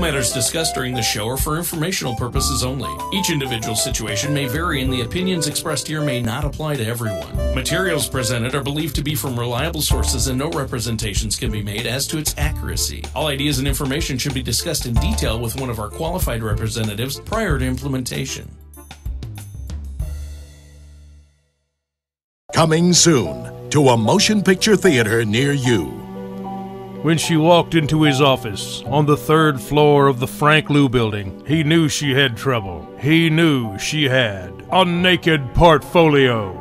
All matters discussed during the show are for informational purposes only. Each individual situation may vary, and the opinions expressed here may not apply to everyone. Materials presented are believed to be from reliable sources, and no representations can be made as to its accuracy. All ideas and information should be discussed in detail with one of our qualified representatives prior to implementation. Coming soon to a motion picture theater near you. When she walked into his office on the 3rd floor of the Frank Lou building, he knew she had trouble. He knew she had a naked portfolio.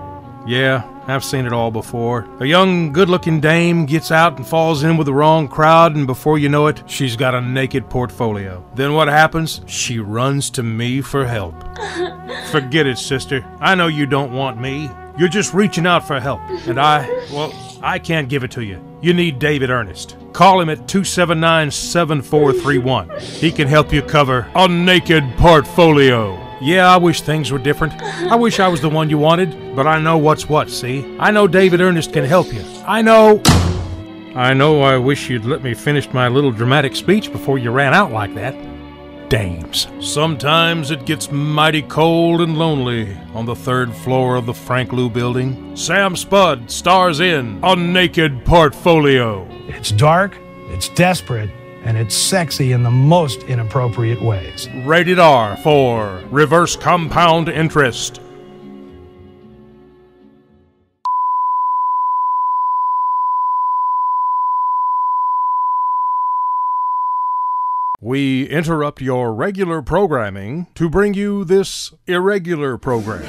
Yeah, I've seen it all before. A young, good-looking dame gets out and falls in with the wrong crowd, and before you know it, she's got a naked portfolio. Then what happens? She runs to me for help. Forget it, sister. I know you don't want me. You're just reaching out for help, and I can't give it to you. You need David Ernest. Call him at 279-7431. He can help you cover a naked portfolio. Yeah, I wish things were different. I wish I was the one you wanted, but I know what's what, see? I know David Ernest can help you. I know I wish you'd let me finish my little dramatic speech before you ran out like that. Dames. Sometimes it gets mighty cold and lonely on the 3rd floor of the Frank Lou building. Sam Spud stars in A Naked Portfolio. It's dark, it's desperate, and it's sexy in the most inappropriate ways. Rated R for reverse compound interest. We interrupt your regular programming to bring you this irregular program.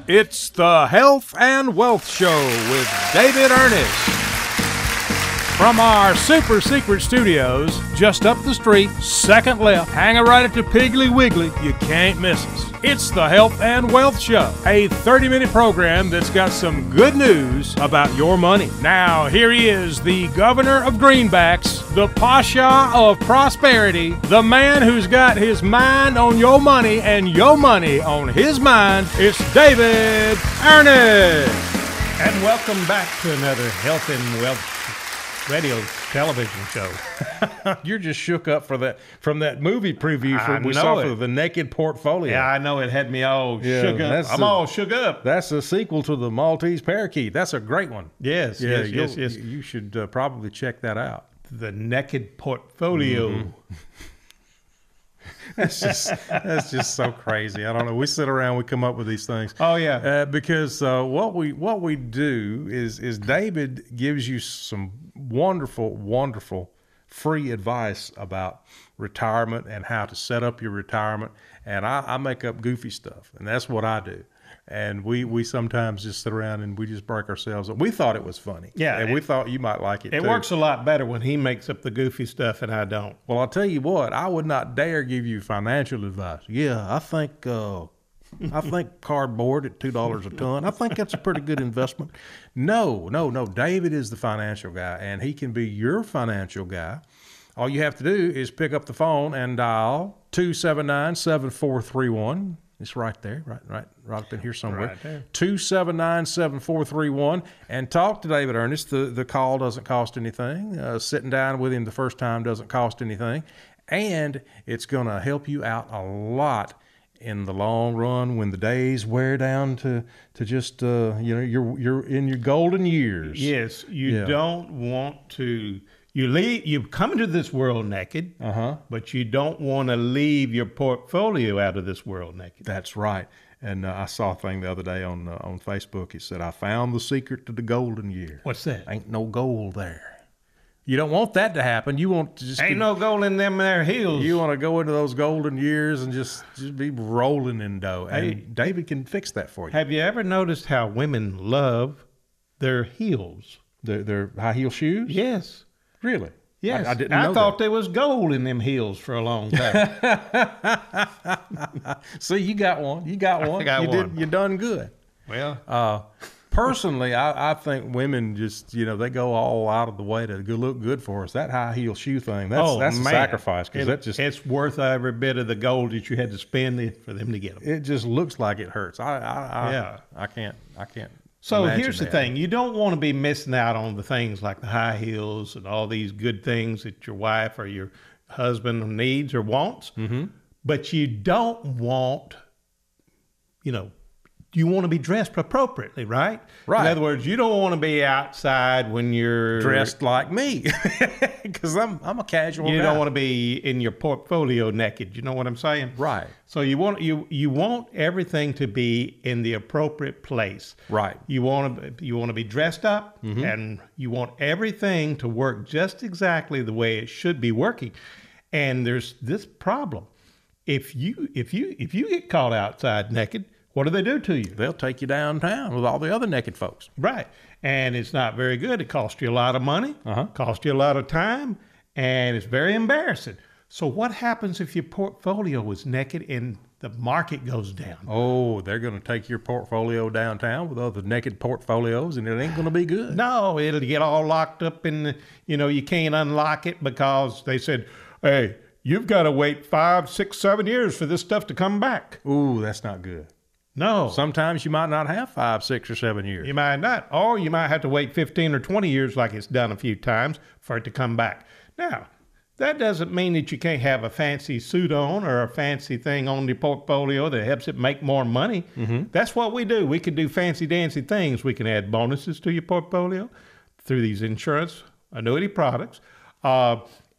It's the Health and Wealth Show with David Ernest. From our super secret studios, just up the street, second left, hanging right at the Piggly Wiggly, you can't miss us. It's the Health and Wealth Show, a 30-minute program that's got some good news about your money. Now, here he is, the governor of greenbacks, the pasha of prosperity, the man who's got his mind on your money and your money on his mind. It's David Ernest. And welcome back to another Health and Wealth radio television show. You're just shook up from that movie preview we saw for The Naked Portfolio. Yeah, I know, it had me all shook up. I'm all shook up. That's a sequel to The Maltese Parakeet. That's a great one. Yes, yes. You should probably check that out. The Naked Portfolio. Mm-hmm. That's just so crazy. I don't know. We sit around, we come up with these things. Oh yeah. Because what we do is David gives you some wonderful free advice about retirement and how to set up your retirement. And I make up goofy stuff, and that's what I do. And we sometimes just sit around and we just break ourselves up. We thought it was funny. Yeah. And we thought you might like it too. It works a lot better when he makes up the goofy stuff and I don't. Well, I'll tell you what, I would not dare give you financial advice. Yeah, I think cardboard at $2 a ton, I think that's a pretty good investment. No. David is the financial guy, and he can be your financial guy. All you have to do is pick up the phone and dial 279-7431. It's right there, right up in here somewhere. Right there. 279-7431, and talk to David Ernest. The call doesn't cost anything. Sitting down with him the first time doesn't cost anything, and it's going to help you out a lot in the long run when the days wear down to just you're in your golden years. Yes, you don't want to. You come into this world naked, but you don't want to leave your portfolio out of this world naked. That's right. And I saw a thing the other day on Facebook. It said, "I found the secret to the golden years." What's that? Ain't no gold there. You don't want that to happen. You want to just ain't no gold in them there hills. You want to go into those golden years and just be rolling in dough. Hey, and David can fix that for you. Have you ever noticed how women love their heels? Their high heel shoes? Yes. Really? Yes. I didn't know thought there was gold in them heels for a long time. See, you got one. You got one. You done good. Well, personally, I think women just, they go all out of the way to look good for us. That high heel shoe thing, that's a sacrifice. It's worth every bit of the gold that you had to spend for them to get them. It just looks like it hurts. I can't. So here's the thing. You don't want to be missing out on the things like the high heels and all these good things that your wife or your husband needs or wants, but you don't want, you want to be dressed appropriately, right? Right. In other words, you don't want to be outside when you're dressed like me, because I'm a casual You guy. don't want to be in your portfolio naked. You know what I'm saying? Right. So you want everything to be in the appropriate place. Right. You want to be dressed up, and you want everything to work just exactly the way it should be working. And there's this problem: if you get caught outside naked, what do they do to you? They'll take you downtown with all the other naked folks. Right. And it's not very good. It costs you a lot of money, costs you a lot of time, and it's very embarrassing. So what happens if your portfolio is naked and the market goes down? Oh, they're going to take your portfolio downtown with other naked portfolios, and it ain't going to be good. No, it'll get all locked up in you can't unlock it because they said, hey, you've got to wait 5, 6, 7 years for this stuff to come back. Ooh, that's not good. No. Sometimes you might not have 5, 6, or 7 years. You might not. Or you might have to wait 15 or 20 years like it's done a few times for it to come back. Now, that doesn't mean that you can't have a fancy suit on or a fancy thing on your portfolio that helps it make more money. That's what we do. We can do fancy dancy things. We can add bonuses to your portfolio through these insurance annuity products.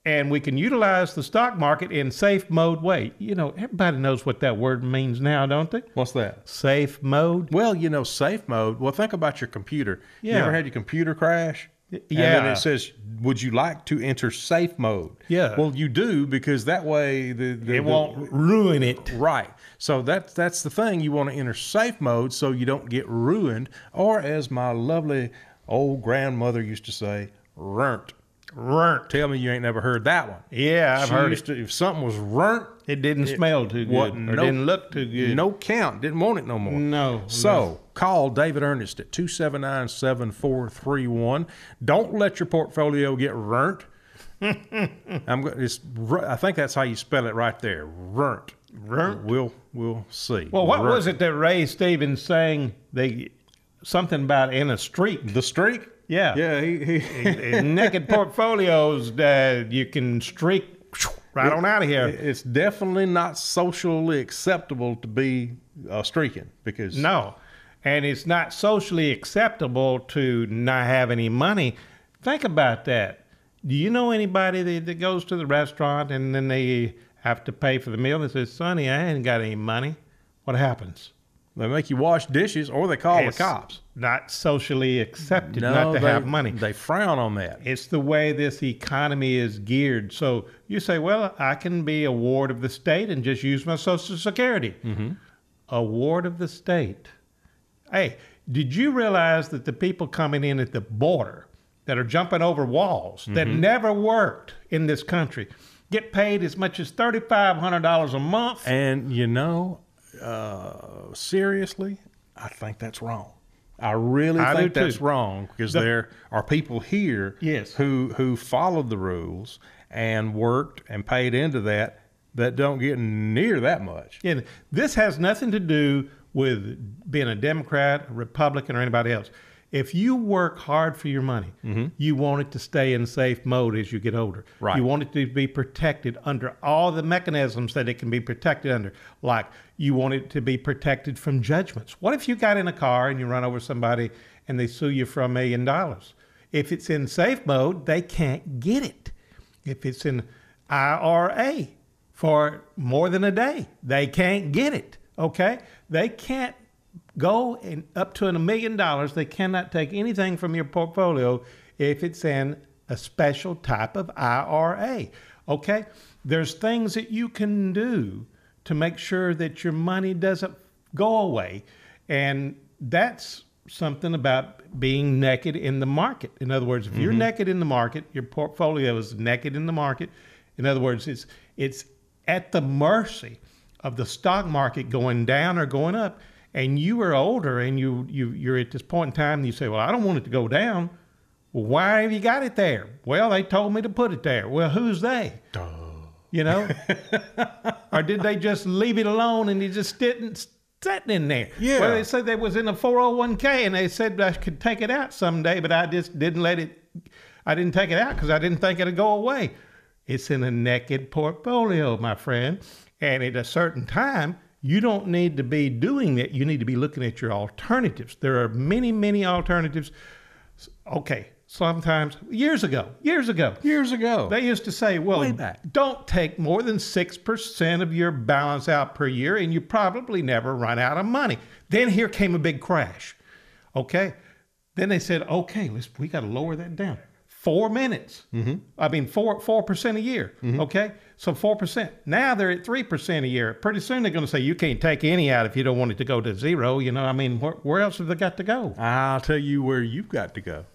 And we can utilize the stock market in safe mode way. Everybody knows what that word means now, don't they? What's that? Safe mode. Well, safe mode. Well, think about your computer. You Yeah. ever had your computer crash? Yeah. And then it says, would you like to enter safe mode? Yeah. Well, you do, because that way It won't ruin it. Right. So that's the thing. You want to enter safe mode so you don't get ruined, or as my lovely old grandmother used to say, runt. Runt. Tell me you ain't never heard that one. Yeah, I've She heard used it. to, if something was runt, It didn't smell too good or didn't look too good. no count. Didn't want it no more. No. So call David Ernest at 279-7431. Don't let your portfolio get runt. I think that's how you spell it right there. Runt. Runt? We'll see. Well, what Runt. was it that Ray Stevens sang? Something about in a streak. The streak? Yeah. Yeah. He In naked portfolios, you can streak right on out of here. It's definitely not socially acceptable to be streaking, because No. And it's not socially acceptable to not have any money. Think about that. Do you know anybody that goes to the restaurant and then they have to pay for the meal and says, Sonny, I ain't got any money? What happens? they make you wash dishes, or they call It's the cops. not socially accepted not to have money. They frown on that. It's the way this economy is geared. So you say, well, I can be a ward of the state and just use my Social Security. A ward of the state. Hey, did you realize that the people coming in at the border that are jumping over walls that never worked in this country get paid as much as $3,500 a month? And seriously, I think that's wrong. I really I think do too. that's wrong, because there are people here Yes. who followed the rules and worked and paid into that don't get near that much. And this has nothing to do with being a Democrat, a Republican, or anybody else. If you work hard for your money, you want it to stay in safe mode as you get older. Right. You want it to be protected under all the mechanisms that it can be protected under. Like you want it to be protected from judgments. What if you got in a car and you run over somebody and they sue you for $1 million? If it's in safe mode, they can't get it. If it's in IRA for more than a day, they can't get it. Okay? They can't go and up to $1 million. They cannot take anything from your portfolio if it's in a special type of IRA. Okay? There's things that you can do to make sure that your money doesn't go away. And that's something about being naked in the market. In other words, if you're naked in the market, your portfolio is naked in the market. In other words, it's at the mercy of the stock market going down or going up. And you are older and you're at this point in time and you say, well, I don't want it to go down. Well, why have you got it there? Well, they told me to put it there. Well, who's they? You know? Or did they just leave it alone and it just didn't sitting in there? Yeah. Well, they said they was in a 401k and they said I could take it out someday, but I just didn't let it. I didn't take it out because I didn't think it'd go away. It's in a naked portfolio, my friend. And at a certain time, you don't need to be doing that. You need to be looking at your alternatives. There are many, many alternatives. Okay, sometimes, years ago, they used to say, well, Way back. don't take more than 6% of your balance out per year, and you probably never run out of money. Then here came a big crash. Okay, then they said, okay, we got to lower that down. 4 minutes. I mean, 4% a year. Okay, so 4%. Now they're at 3% a year. Pretty soon they're going to say you can't take any out if you don't want it to go to zero. You know, I mean, where else have they got to go? I'll tell you where you've got to go.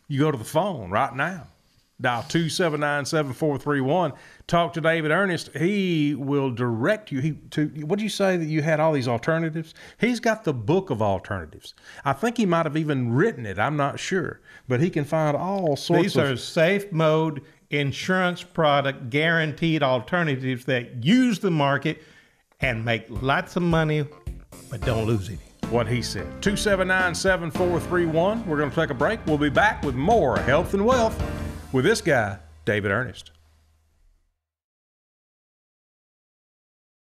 You go to the phone right now. Dial 279-7431. Talk to David Ernest. He will direct you to, what did you say that you had all these alternatives? He's got the book of alternatives. I think he might have even written it. I'm not sure. But he can find all sorts These are safe mode insurance product guaranteed alternatives that use the market and make lots of money, but don't lose any. what he said. 279-7431. We're going to take a break. We'll be back with more health and wealth with this guy, David Ernest.